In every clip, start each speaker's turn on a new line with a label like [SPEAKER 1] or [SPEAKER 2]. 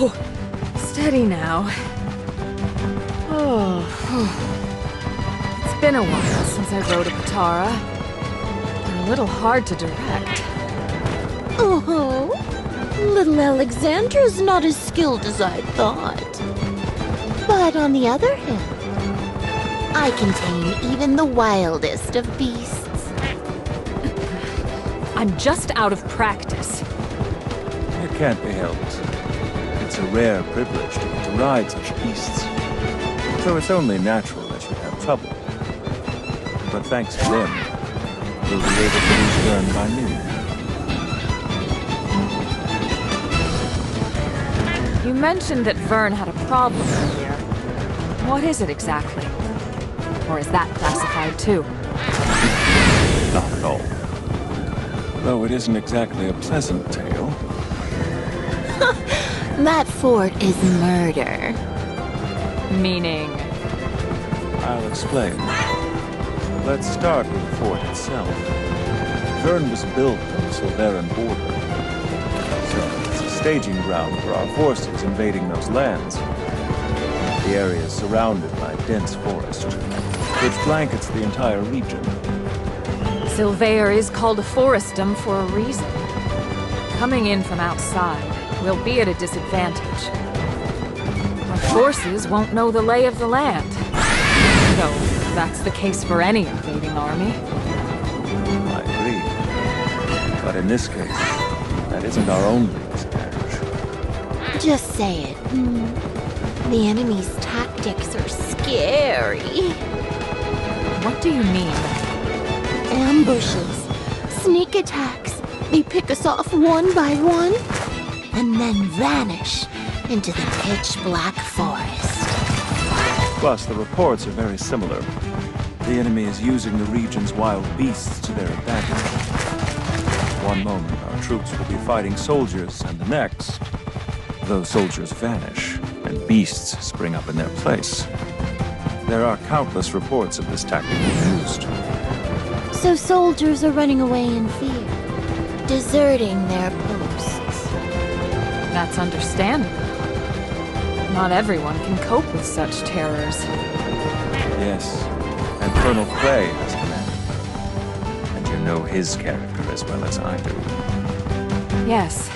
[SPEAKER 1] Oh, steady now. Oh, it's been a while since I rode a Patara. They're a little hard to direct.
[SPEAKER 2] Oh, little Alexandra's not as skilled as I thought. But on the other hand, I can tame even the wildest of beasts.
[SPEAKER 1] I'm just out of practice.
[SPEAKER 3] It can't be helped. It's a rare privilege to get to ride such beasts. So it's only natural that you have trouble. But thanks to them, we'll be able to reach Vern by noon.
[SPEAKER 1] You mentioned that Vern had a problem earlier. What is it exactly? Or is that classified too?
[SPEAKER 3] Not at all. Though it isn't exactly a pleasant tale.
[SPEAKER 2] That fort is murder.
[SPEAKER 1] Meaning?
[SPEAKER 3] I'll explain. Let's start with the fort itself. Vern was built on the Silveran border. So it's a staging ground for our forces invading those lands. The area is surrounded by dense forest, which blankets the entire region.
[SPEAKER 1] Silvear is called a forestum for a reason. Coming in from outside, we'll be at a disadvantage. Our forces won't know the lay of the land. Though that's the case for any invading army.
[SPEAKER 3] I agree. But in this case, that isn't our only disadvantage.
[SPEAKER 2] Just say it. The enemy's tactics are scary.
[SPEAKER 1] What do you mean?
[SPEAKER 2] Ambushes, sneak attacks. They pick us off one by one, and then vanish into the pitch-black forest.
[SPEAKER 3] Plus, the reports are very similar. The enemy is using the region's wild beasts to their advantage. One moment, our troops will be fighting soldiers, and the next, those soldiers vanish, and beasts spring up in their place. There are countless reports of this tactic being used.
[SPEAKER 2] So soldiers are running away in fear, deserting their posts.
[SPEAKER 1] That's understandable. Not everyone can cope with such terrors.
[SPEAKER 3] Yes, and Colonel Clay has command. And you know his character as well as I do.
[SPEAKER 1] Yes.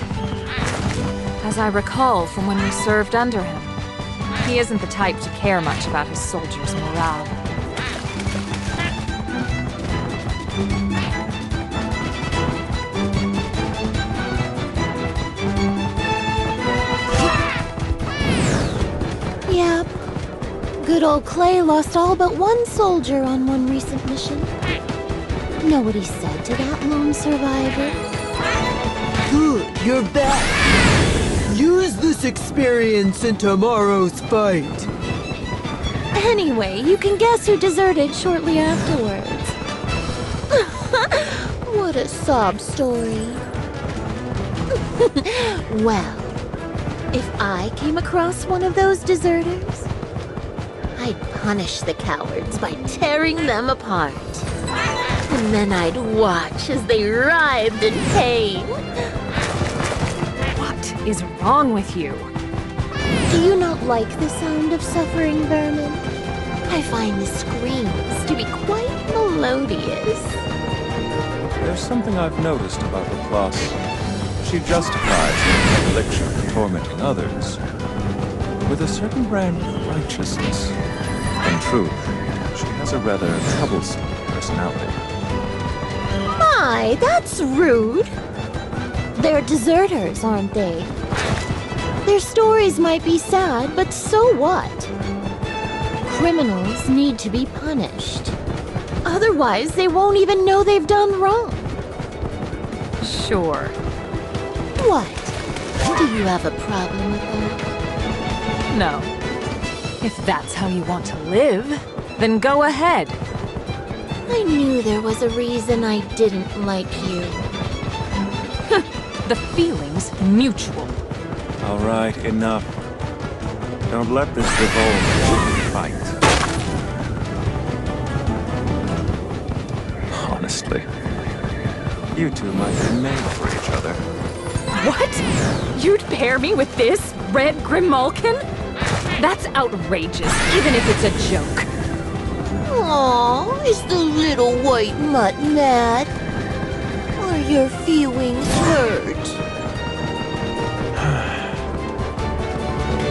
[SPEAKER 1] As I recall from when we served under him, he isn't the type to care much about his soldiers' morale.
[SPEAKER 2] Yep. Good old Clay lost all but one soldier on one recent mission. Know what he said to that lone survivor?
[SPEAKER 4] Good, you're back. Use this experience in tomorrow's fight.
[SPEAKER 2] Anyway, you can guess who deserted shortly afterwards. What a sob story. Well, if I came across one of those deserters, I'd punish the cowards by tearing them apart. And then I'd watch as they writhed in pain.
[SPEAKER 1] What is wrong with you?
[SPEAKER 2] Do you not like the sound of suffering vermin? I find the screams to be quite melodious.
[SPEAKER 3] There's something I've noticed about Laplace. She justifies her predilection for tormenting others with a certain brand of righteousness. In truth, she has a rather troublesome personality.
[SPEAKER 2] My, that's rude. They're deserters, aren't they? Their stories might be sad, but so what? Criminals need to be punished. Otherwise, they won't even know they've done wrong.
[SPEAKER 1] Sure.
[SPEAKER 2] What? Do you have a problem with that?
[SPEAKER 1] No. If that's how you want to live, then go ahead.
[SPEAKER 2] I knew there was a reason I didn't like you.
[SPEAKER 1] The feeling's mutual.
[SPEAKER 3] All right, enough. Don't let this devolve into a fight. Honestly, you two might be made for each other.
[SPEAKER 1] What? You'd pair me with this Red Grimalkin? That's outrageous, even if it's a joke.
[SPEAKER 2] Aw, is the little white mutt mad? Are your feelings hurt?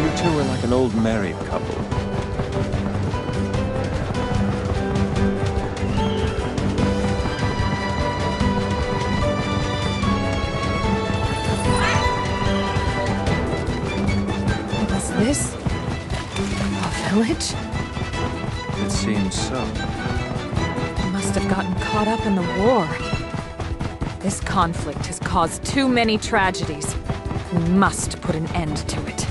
[SPEAKER 3] You two are like an old married couple.
[SPEAKER 1] Was this a village?
[SPEAKER 3] It seems so.
[SPEAKER 1] Must have gotten caught up in the war. This conflict has caused too many tragedies. We must put an end to it.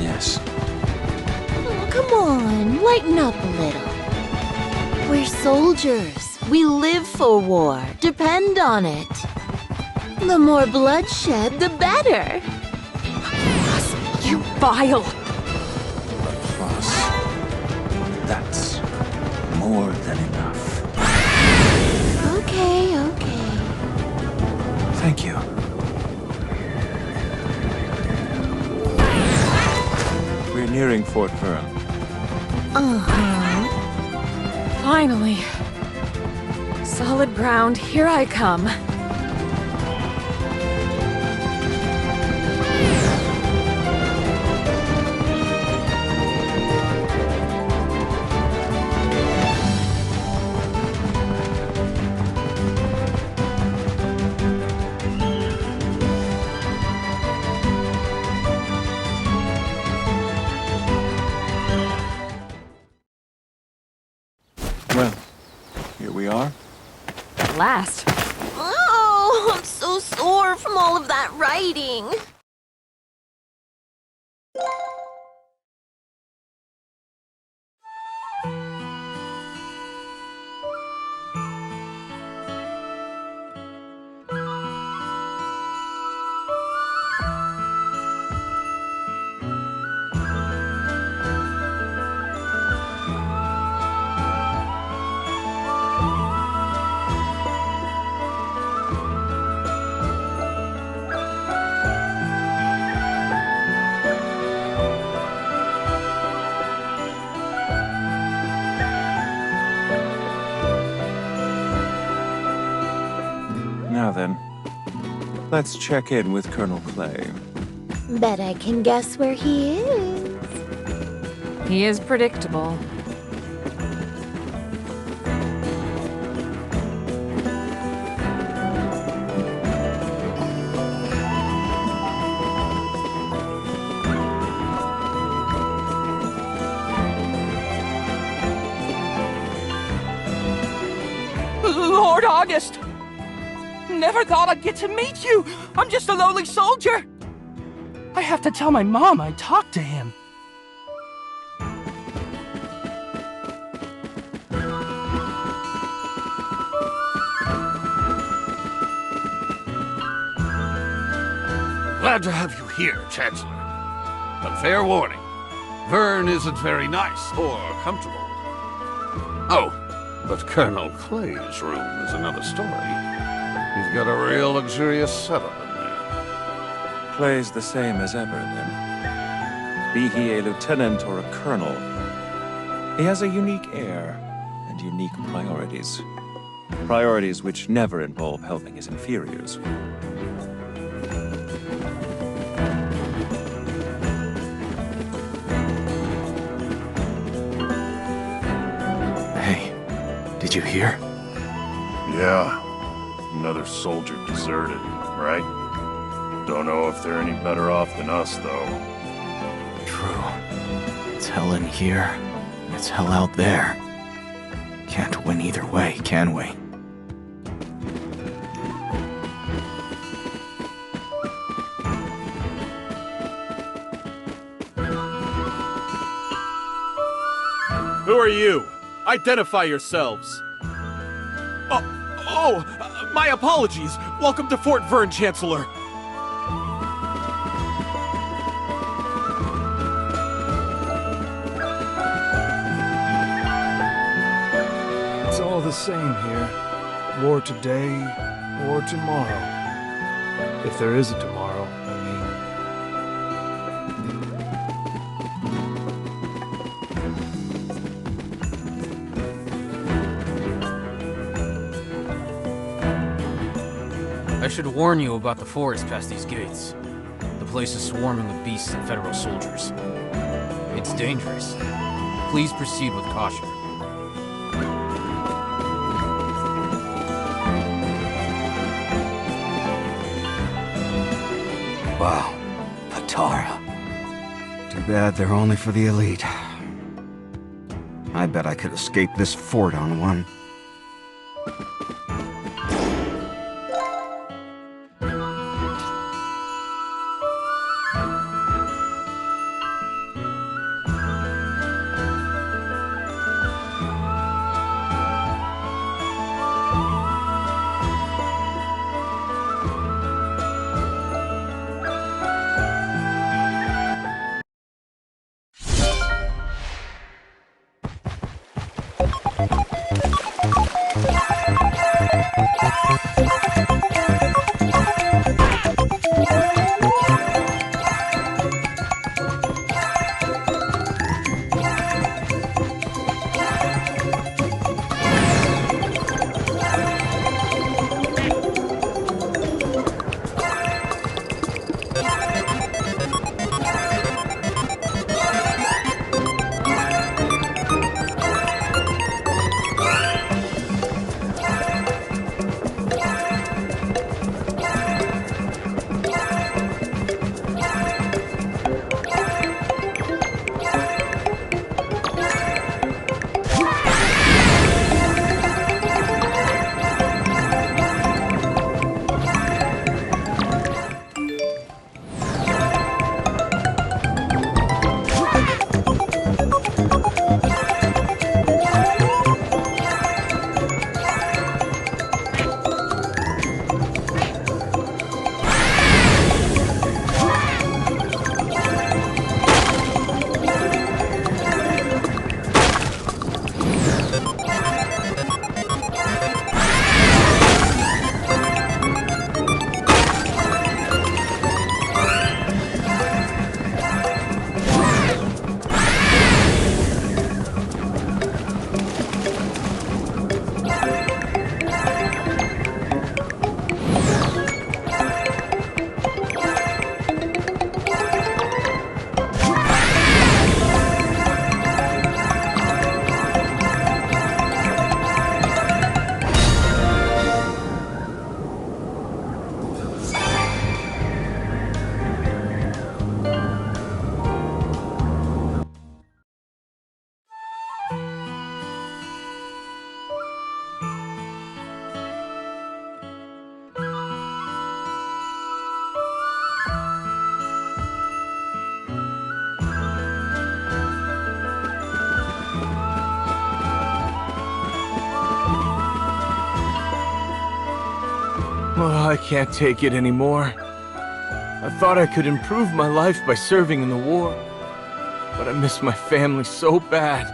[SPEAKER 3] Yes.
[SPEAKER 2] Oh, come on, lighten up a little. We're soldiers. We live for war. Depend on it. The more bloodshed, the better.
[SPEAKER 1] You vile!
[SPEAKER 3] Plus, that's more than enough.
[SPEAKER 2] Okay.
[SPEAKER 3] Thank you. We're nearing Fort Vern.
[SPEAKER 1] Finally. Solid ground, here I come.
[SPEAKER 3] Well, here we are.
[SPEAKER 1] At last.
[SPEAKER 2] Oh, I'm so sore from all of that writing.
[SPEAKER 3] Now then, let's check in with Colonel Clay.
[SPEAKER 2] Bet I can guess where he is.
[SPEAKER 1] He is predictable.
[SPEAKER 5] Lord August! Never thought I'd get to meet you! I'm just a lowly soldier! I have to tell my mom I talked to him.
[SPEAKER 6] Glad to have you here, Chancellor. But fair warning, Vern isn't very nice or comfortable. Oh, but Colonel Clay's room is another story. He's got a real luxurious setup in there.
[SPEAKER 3] Clay's the same as ever, then. Be he a lieutenant or a colonel, he has a unique air and unique priorities. Priorities which never involve helping his inferiors.
[SPEAKER 7] Hey, did you hear?
[SPEAKER 8] Yeah. Another soldier deserted, right? Don't know if they're any better off than us, though.
[SPEAKER 7] True. It's hell in here, and it's hell out there. Can't win either way, can we?
[SPEAKER 9] Who are you? Identify yourselves. My apologies. Welcome to Fort Vern, Chancellor.
[SPEAKER 10] It's all the same here. War today or tomorrow. If there is a tomorrow, I
[SPEAKER 11] I should warn you about the forest past these gates. The place is swarming with beasts and federal soldiers. It's dangerous. Please proceed with caution.
[SPEAKER 12] Wow. Patara. Too bad they're only for the elite. I bet I could escape this fort on one.
[SPEAKER 10] Oh, I can't take it anymore. I thought I could improve my life by serving in the war, but I miss my family so bad.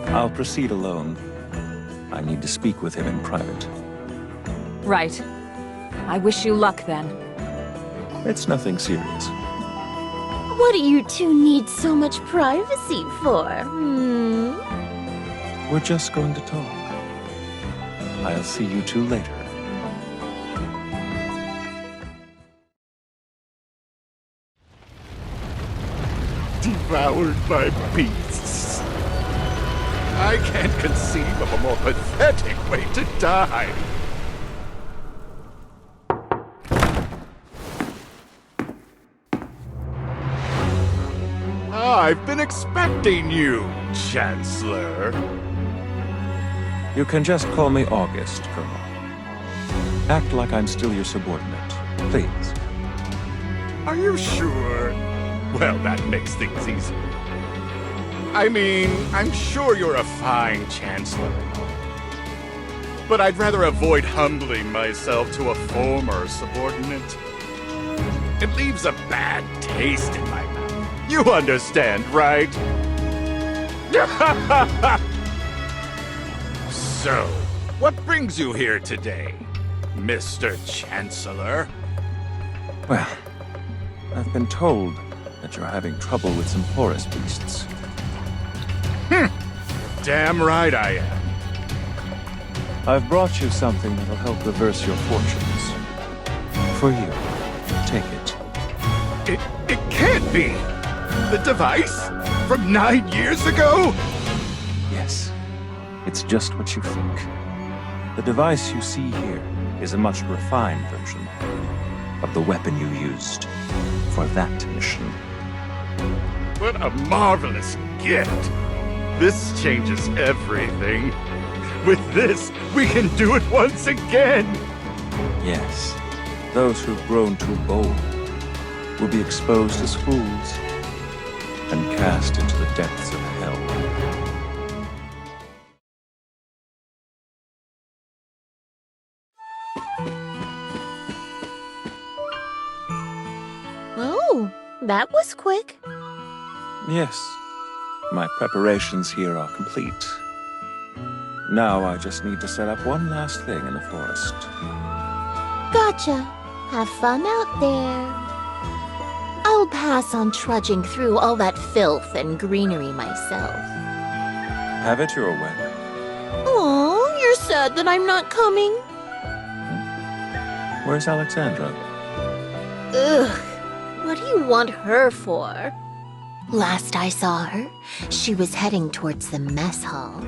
[SPEAKER 3] I'll proceed alone. I need to speak with him in private.
[SPEAKER 1] Right. I wish you luck, then.
[SPEAKER 3] It's nothing serious.
[SPEAKER 2] What do you two need so much privacy for,
[SPEAKER 3] We're just going to talk. I'll see you two later.
[SPEAKER 8] Devoured by beasts. I can't conceive of a more pathetic way to die. I've been expecting you, Chancellor.
[SPEAKER 3] You can just call me August, Colonel. Act like I'm still your subordinate, please.
[SPEAKER 8] Are you sure? Well, that makes things easier. I mean, I'm sure you're a fine Chancellor. But I'd rather avoid humbling myself to a former subordinate. It leaves a bad taste in my mouth. You understand, right? So, what brings you here today, Mr. Chancellor?
[SPEAKER 3] Well, I've been told that you're having trouble with some forest beasts.
[SPEAKER 8] Damn right I am.
[SPEAKER 3] I've brought you something that'll help reverse your fortunes. For you. Take it.
[SPEAKER 8] It can't be! The device? From 9 years ago?
[SPEAKER 3] Yes. It's just what you think. The device you see here is a much refined version of the weapon you used for that mission.
[SPEAKER 8] What a marvelous gift! This changes everything. With this, we can do it once again!
[SPEAKER 3] Yes. Those who've grown too bold will be exposed as fools and cast into the depths of hell.
[SPEAKER 2] Oh, that was quick.
[SPEAKER 3] Yes. My preparations here are complete. Now I just need to set up one last thing in the forest.
[SPEAKER 2] Gotcha. Have fun out there. I'll pass on trudging through all that filth and greenery myself.
[SPEAKER 3] Have it your way.
[SPEAKER 2] Oh, you're sad that I'm not coming?
[SPEAKER 3] Where's Alexandra?
[SPEAKER 2] Ugh. What do you want her for? Last I saw her, she was heading towards the mess hall.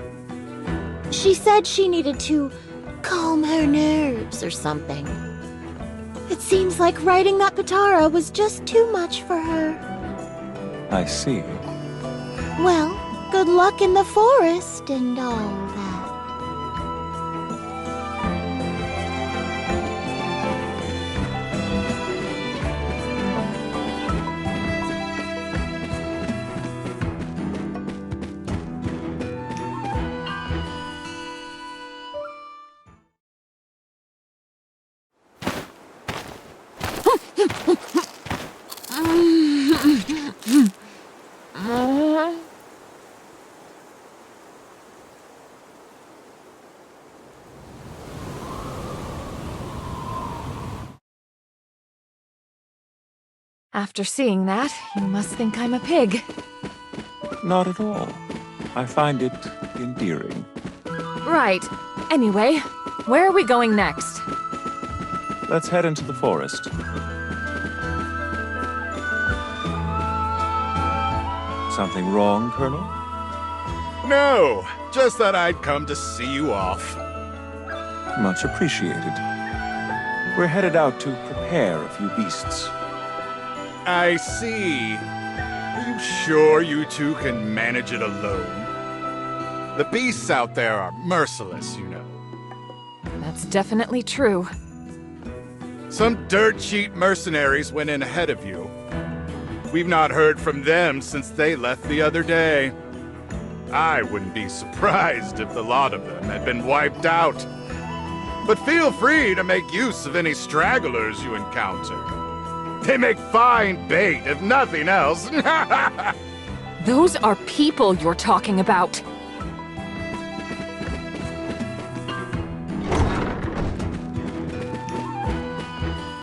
[SPEAKER 2] She said she needed to calm her nerves or something. It seems like riding that Patara was just too much for her.
[SPEAKER 3] I see.
[SPEAKER 2] Well, good luck in the forest and all that.
[SPEAKER 1] After seeing that, you must think I'm a pig.
[SPEAKER 3] Not at all. I find it endearing.
[SPEAKER 1] Right. Anyway, where are we going next?
[SPEAKER 3] Let's head into the forest. Something wrong, Colonel?
[SPEAKER 8] No, just that I'd come to see you off.
[SPEAKER 3] Much appreciated. We're headed out to prepare a few beasts.
[SPEAKER 8] I see. Are you sure you two can manage it alone? The beasts out there are merciless, you know.
[SPEAKER 1] That's definitely true.
[SPEAKER 8] Some dirt cheap mercenaries went in ahead of you. We've not heard from them since they left the other day. I wouldn't be surprised if the lot of them had been wiped out. But feel free to make use of any stragglers you encounter. They make fine bait, if nothing else.
[SPEAKER 1] Those are people you're talking about.